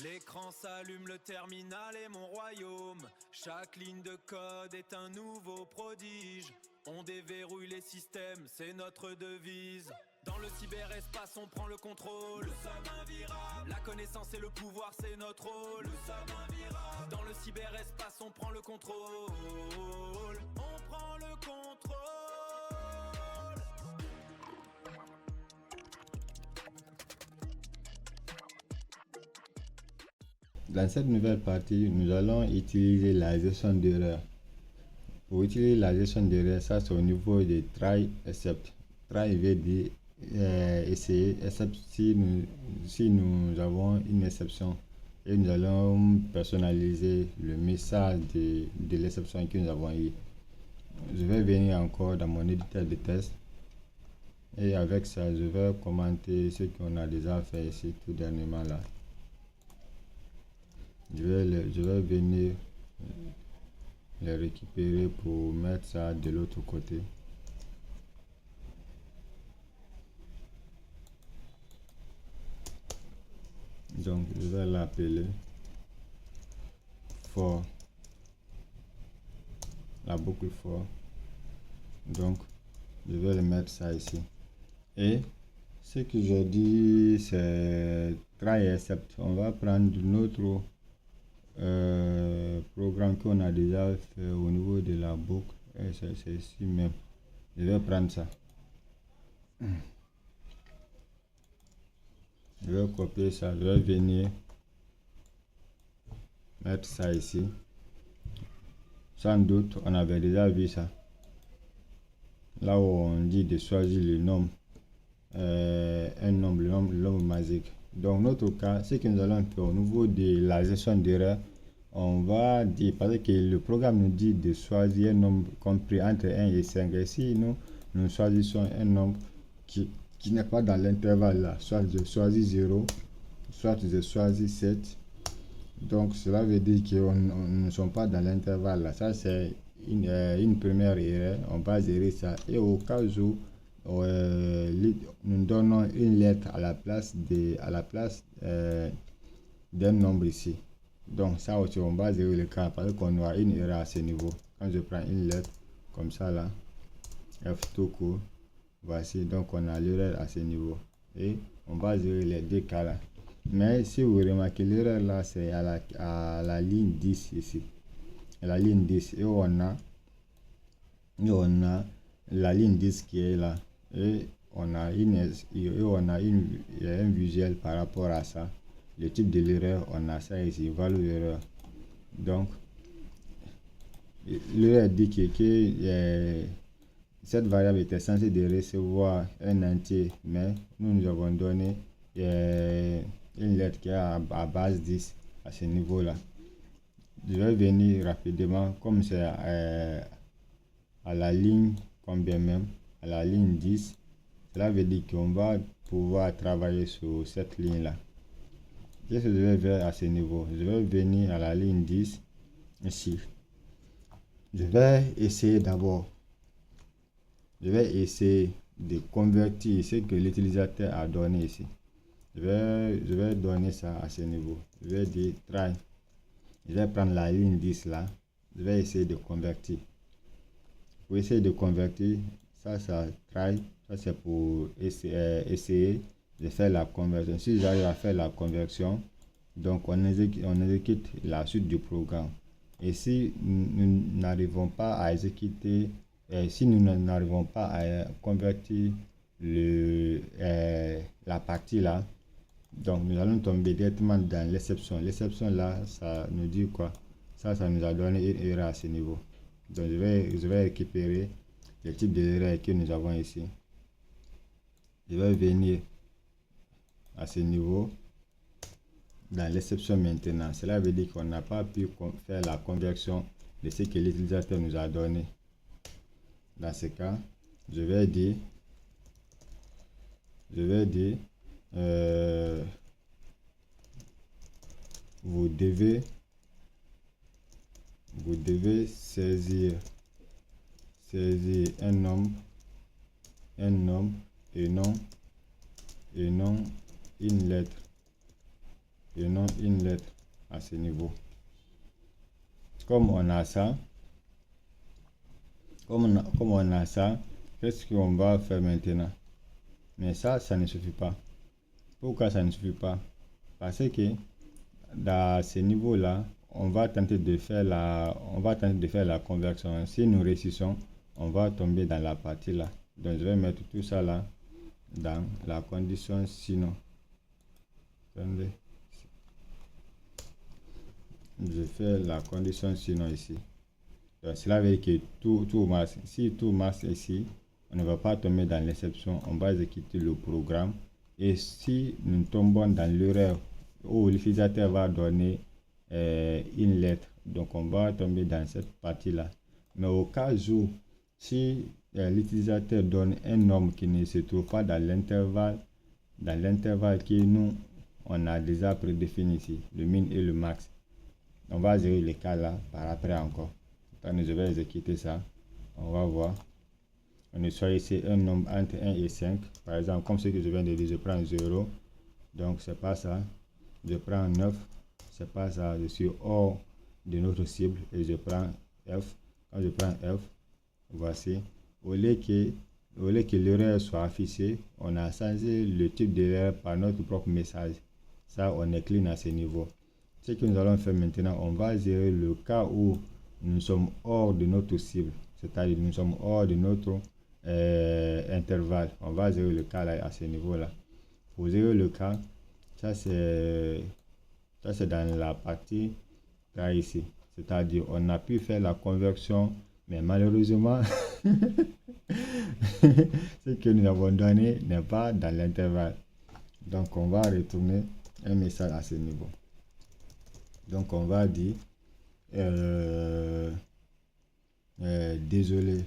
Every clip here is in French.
L'écran s'allume, le terminal est mon royaume. Chaque ligne de code est un nouveau prodige. On déverrouille les systèmes, c'est notre devise. Dans le cyberespace, on prend le contrôle. Nous sommes invirables. La connaissance et le pouvoir, c'est notre rôle. Nous sommes invirables. Dans le cyberespace, on prend le contrôle. On prend le contrôle. Dans cette nouvelle partie, nous allons utiliser la gestion d'erreur. Pour utiliser la gestion d'erreur, ça c'est au niveau de try except. Try veut dire essayer, except si nous avons une exception. Et nous allons personnaliser le message de l'exception que nous avons eu. Je vais venir encore dans mon éditeur de test. Et avec ça, je vais commenter ce qu'on a déjà fait ici tout dernièrement là. Je vais venir les récupérer pour mettre ça de l'autre côté. Donc je vais l'appeler for, la boucle for. Donc je vais le mettre ça ici. Et ce que je dis c'est try except. On va prendre notre programme qu'on a déjà fait au niveau de la boucle. Et c'est ici même. Je vais prendre ça. Je vais copier ça. Je vais venir mettre ça ici. Sans doute, on avait déjà vu ça. Là où on dit de choisir le nombre. Un nombre, le nombre magique. Donc, notre cas, ce que nous allons faire au niveau de la gestion d'erreur, on va dire, parce que le programme nous dit de choisir un nombre compris entre 1 et 5. Et si nous choisissons un nombre qui n'est pas dans l'intervalle là, soit je choisis 0, soit je choisis 7. Donc, cela veut dire qu'on ne sont pas dans l'intervalle là. Ça, c'est une première erreur. On va gérer ça. Et au cas où nous donnons une lettre à la place d'un nombre ici. Donc ça aussi on va gérer le cas parce qu'on aura une erreur à ce niveau. Quand je prends une lettre comme ça là, F tout court, voici, donc on a l'erreur à ce niveau. Et on va gérer les deux cas là. Mais si vous remarquez, l'erreur là c'est à la ligne 10 ici. À la ligne 10 et on a la ligne 10 qui est là. Et on a un visuel par rapport à ça. Le type de l'erreur, on a ça ici, value erreur. Donc, l'erreur dit que cette variable était censée de recevoir un entier, mais nous avons donné une lettre qui est à base 10 à ce niveau-là. Je vais venir rapidement, comme c'est à la ligne, combien même, à la ligne 10, cela veut dire qu'on va pouvoir travailler sur cette ligne-là. Qu'est-ce que je vais faire à ce niveau? Je vais venir à la ligne 10 ici. Je vais essayer d'abord. Je vais essayer de convertir ce que l'utilisateur a donné ici. Je vais donner ça à ce niveau. Je vais dire try. Je vais prendre la ligne 10 là. Je vais essayer de convertir. Pour essayer de convertir, ça try. Ça c'est pour essayer de faire la conversion. Si j'arrive à faire la conversion, donc on exécute la suite du programme. Et si nous n'arrivons pas à exécuter, si nous n'arrivons pas à convertir la partie là, donc nous allons tomber directement dans l'exception. L'exception là, ça nous dit quoi? Ça nous a donné une erreur à ce niveau. Donc je vais récupérer le type d'erreur que nous avons ici. Je vais venir à ce niveau dans l'exception maintenant. Cela veut dire qu'on n'a pas pu faire la conversion de ce que l'utilisateur nous a donné. Dans ce cas, je vais dire vous devez saisir un nombre et non une lettre. et non une lettre à ce niveau. Comme on a ça, qu'est-ce qu'on va faire maintenant? Mais ça ne suffit pas. Pourquoi ça ne suffit pas? Parce que dans ce niveau-là, on va tenter de faire la conversion. Si nous réussissons, on va tomber dans la partie là. Donc je vais mettre tout ça là dans la condition sinon. Attendez. Je fais la condition sinon ici. Donc, cela veut dire que tout marche. Si tout marche ici, on ne va pas tomber dans l'exception. On va exécuter le programme. Et si nous tombons dans l'erreur où l'utilisateur va donner une lettre, donc on va tomber dans cette partie-là. Mais au cas où, si l'utilisateur donne un nombre qui ne se trouve pas dans l'intervalle que nous, on a déjà prédéfini ici, le min et le max, on va gérer les cas là par après encore. Attendez, je vais exécuter ça. On va voir. On est choisi un nombre entre 1 et 5. Par exemple, comme ce que je viens de dire, je prends 0. Donc, c'est pas ça. Je prends 9. C'est pas ça. Je suis hors de notre cible et je prends F. Quand je prends F, voici. Au lieu que l'erreur soit affichée, on a changé le type d'erreur par notre propre message. Ça, on est clean à ce niveau. Ce que nous allons faire maintenant, on va gérer le cas où nous sommes hors de notre cible. C'est-à-dire nous sommes hors de notre intervalle. On va gérer le cas là, à ce niveau-là. Pour gérer le cas, ça c'est dans la partie là ici. C'est-à-dire on a pu faire la conversion, mais malheureusement, ce que nous avons donné n'est pas dans l'intervalle. Donc on va retourner un message à ce niveau. Donc on va dire désolé,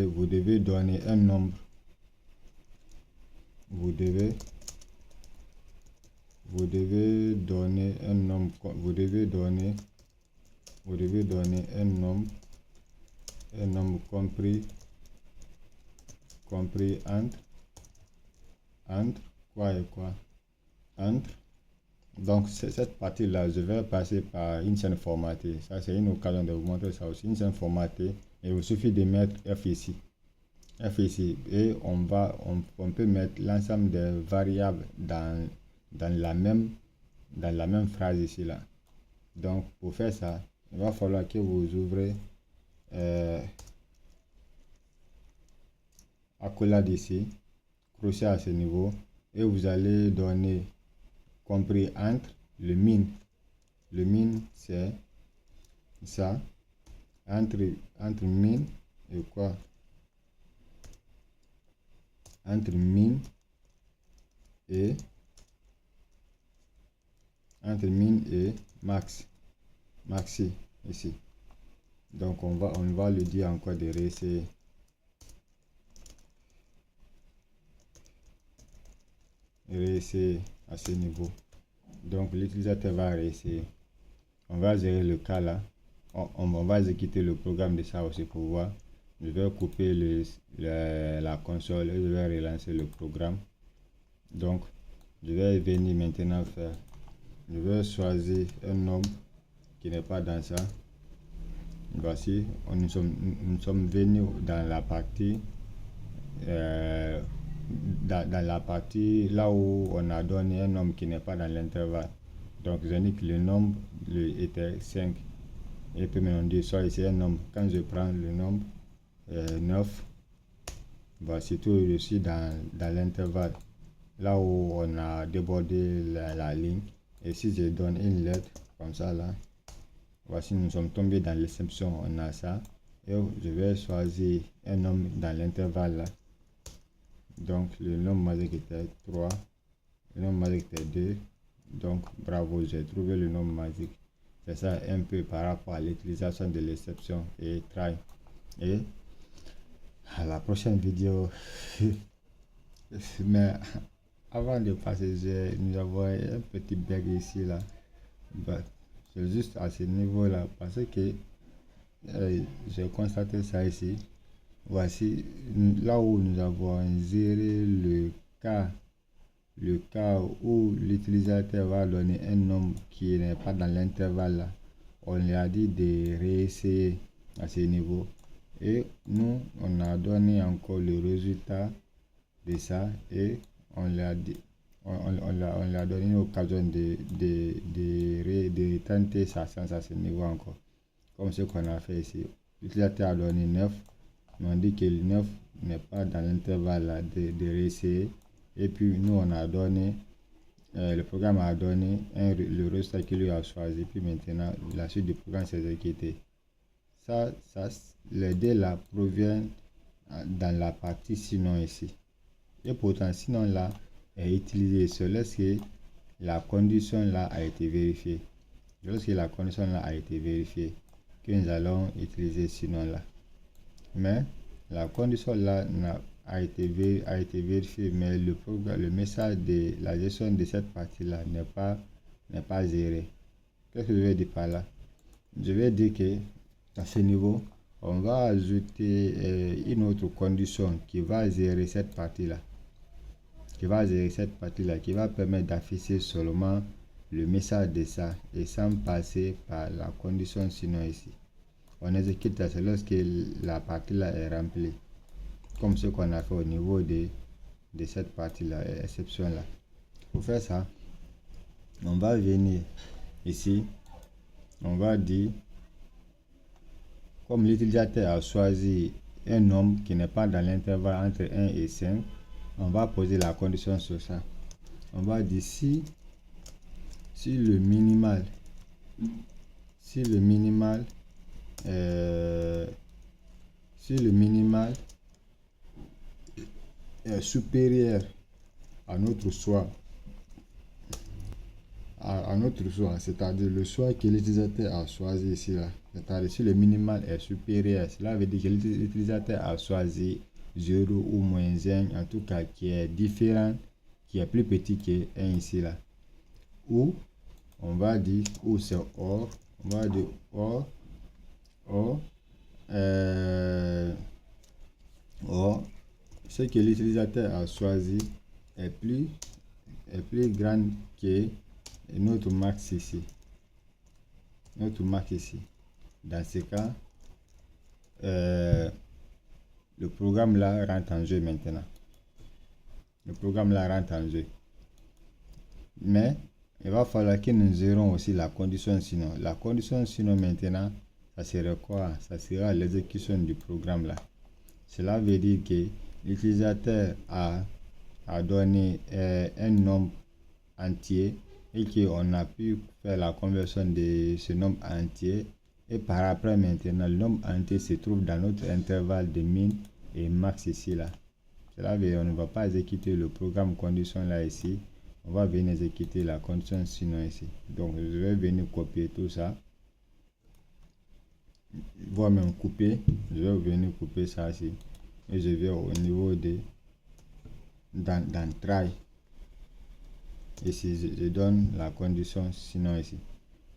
vous devez donner un nombre. Vous devez donner un nombre. Vous devez donner un nombre compris entre quoi et quoi. Entre. Donc cette partie là, je vais passer par une chaîne formatée. Ça c'est une occasion de vous montrer ça aussi. Une chaîne formatée, et il vous suffit de mettre F ici, et on peut mettre l'ensemble des variables dans la même phrase ici là. Donc pour faire ça, il va falloir que vous ouvrez accolade ici, crochet à ce niveau, et vous allez donner compris entre le min. Le min c'est ça, entre min et quoi, entre min et maxi ici. Donc on va le dire encore de réessayer. À ce niveau. Donc l'utilisateur va réessayer. On va gérer le cas là. On va exécuter le programme de ça aussi pour voir. Je vais couper la console et je vais relancer le programme. Donc je vais venir maintenant faire. Je vais choisir un nombre qui n'est pas dans ça. Voici, nous sommes venus dans la partie dans la partie là où on a donné un nombre qui n'est pas dans l'intervalle. Donc j'indique le nombre était 5, et puis maintenant on dit soit ici un nombre. Quand je prends le nombre 9, voici tout ici dans l'intervalle là où on a débordé la ligne. Et si je donne une lettre comme ça là, voici, nous sommes tombés dans l'exception, on a ça. Et je vais choisir un nombre dans l'intervalle là. Donc le nombre magique était 3, le nombre magique était 2. Donc bravo, j'ai trouvé le nombre magique. C'est ça un peu par rapport à l'utilisation de l'exception et try. Et à la prochaine vidéo. Mais avant de passer, nous avons un petit bug ici là. C'est juste à ce niveau là parce que j'ai constaté ça ici. Voici là où nous avons géré le cas le cas où l'utilisateur va donner un nombre qui n'est pas dans l'intervalle là, on lui a dit de réessayer à ce niveau. Et nous, on a donné encore le résultat de ça et on lui a dit, on lui a donné une occasion de tenter sa chance à ce niveau encore. Comme ce qu'on a fait ici. L'utilisateur a donné 9, mais on dit que le 9 n'est pas dans l'intervalle là de réessayer. Et puis nous, on a donné, le programme a donné le résultat qu'il lui a choisi. Puis maintenant, la suite du programme s'est exécutée. Les dés là proviennent dans la partie sinon ici. Et pourtant, sinon là est utilisé seul lorsque la condition là a été vérifiée. Lorsque la condition là a été vérifiée, que nous allons utiliser sinon là. Mais la condition là a été vérifiée, mais le message de la gestion de cette partie là n'est pas géré. Qu'est-ce que je vais dire par là? Je vais dire que à ce niveau, on va ajouter une autre condition qui va gérer cette partie là. Qui va permettre d'afficher seulement le message de ça et sans passer par la condition sinon ici. On exécute ça lorsque la partie là est remplie, comme ce qu'on a fait au niveau de cette partie là, exception là. Pour faire ça, on va venir ici, on va dire, comme l'utilisateur a choisi un nombre qui n'est pas dans l'intervalle entre 1 et 5, on va poser la condition sur ça. On va dire si le minimal est supérieur à notre choix, c'est-à-dire le choix que l'utilisateur a choisi ici là, c'est-à-dire si le minimal est supérieur, cela veut dire que l'utilisateur a choisi 0 ou moins 1, en tout cas qui est différent, qui est plus petit que 1 ici là. Ou on va dire, ou c'est or, on va dire or, ce que l'utilisateur a choisi est plus grand que notre max ici. Dans ce cas, le programme là rentre en jeu maintenant. Mais il va falloir que nous gérons aussi la condition sinon. La condition sinon maintenant, ça sera quoi? Ça sera l'exécution du programme là. Cela veut dire que l'utilisateur a donné un nombre entier et qu'on a pu faire la conversion de ce nombre entier. Et par après maintenant, le nombre entier se trouve dans notre intervalle de min et max ici là. Cela veut dire qu'on ne va pas exécuter le programme condition là ici. On va venir exécuter la condition sinon ici. Donc je vais venir copier tout ça. Voire même couper. Je vais venir couper ça ici. Et je vais au niveau de dans try. Ici je donne la condition sinon ici.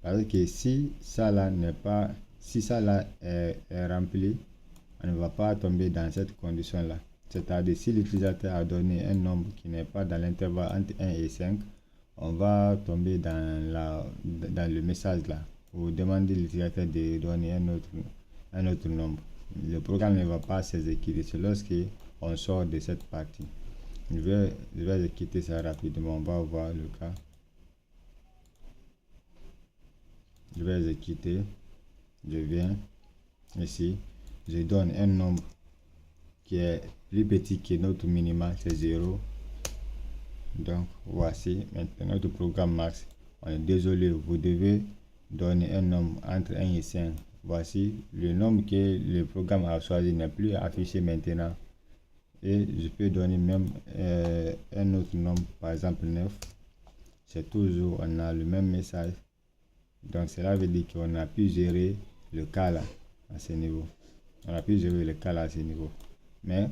Parce que si ça là est rempli, on ne va pas tomber dans cette condition là. C'est-à-dire si l'utilisateur a donné un nombre qui n'est pas dans l'intervalle entre 1 et 5, on va tomber dans le message là. Vous demandez l'utilisateur de donner un autre nombre. Le programme ne va pas s'exécuter. C'est lorsque on sort de cette partie. Je vais exécuter ça rapidement. On va voir le cas. Je vais exécuter. Je viens ici. Je donne un nombre qui est plus petit que notre minima, c'est 0. Donc voici maintenant notre programme max. On est désolé, vous devez donner un nombre entre 1 et 5. Voici le nombre que le programme a choisi n'est plus affiché maintenant. Et je peux donner même un autre nombre, par exemple 9. C'est toujours, on a le même message. Donc cela veut dire qu'on a pu gérer le cas là à ce niveau. Mais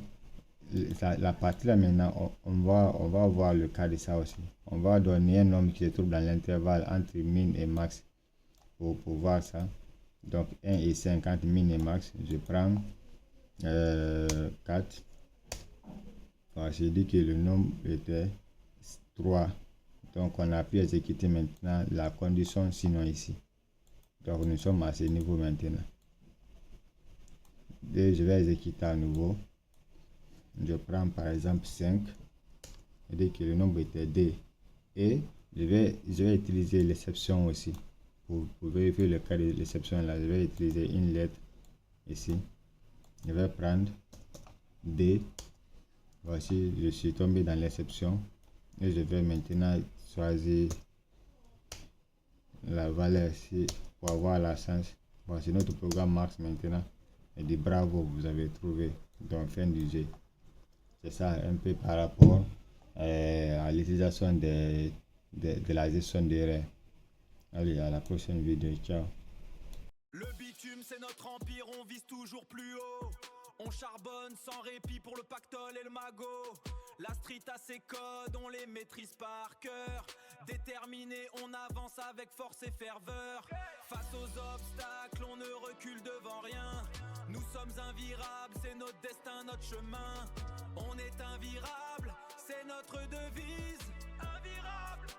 la partie là maintenant, on va voir le cas de ça aussi. On va donner un nombre qui se trouve dans l'intervalle entre min et max pour voir ça. Donc 1 et 5 entre min et max. Je prends 4. Alors, j'ai dit que le nombre était 3. Donc on a pu exécuter maintenant la condition sinon ici. Donc nous sommes à ce niveau maintenant. Et je vais exécuter à nouveau. Je prends par exemple 5. Et dire que le nombre était D. Et je vais utiliser l'exception aussi. Pour vérifier le cas de l'exception là, je vais utiliser une lettre ici. Je vais prendre D. Voici, je suis tombé dans l'exception. Et je vais maintenant choisir la valeur ici pour avoir la chance. Voici notre programme marche maintenant. Et dit bravo, vous avez trouvé. Donc fin du jeu. C'est ça un peu par rapport à l'utilisation de la gestion d'erreurs. Allez, à la prochaine vidéo. Ciao. Le bitume c'est notre empire, on vise toujours plus haut. On charbonne sans répit pour le pactole et le magot. La street a ses codes, on les maîtrise par cœur. Déterminé, on avance avec force et ferveur. Face aux obstacles, on ne recule devant rien. Nous sommes invirables, c'est notre destin, notre chemin. On est invirable, c'est notre devise. Invirable.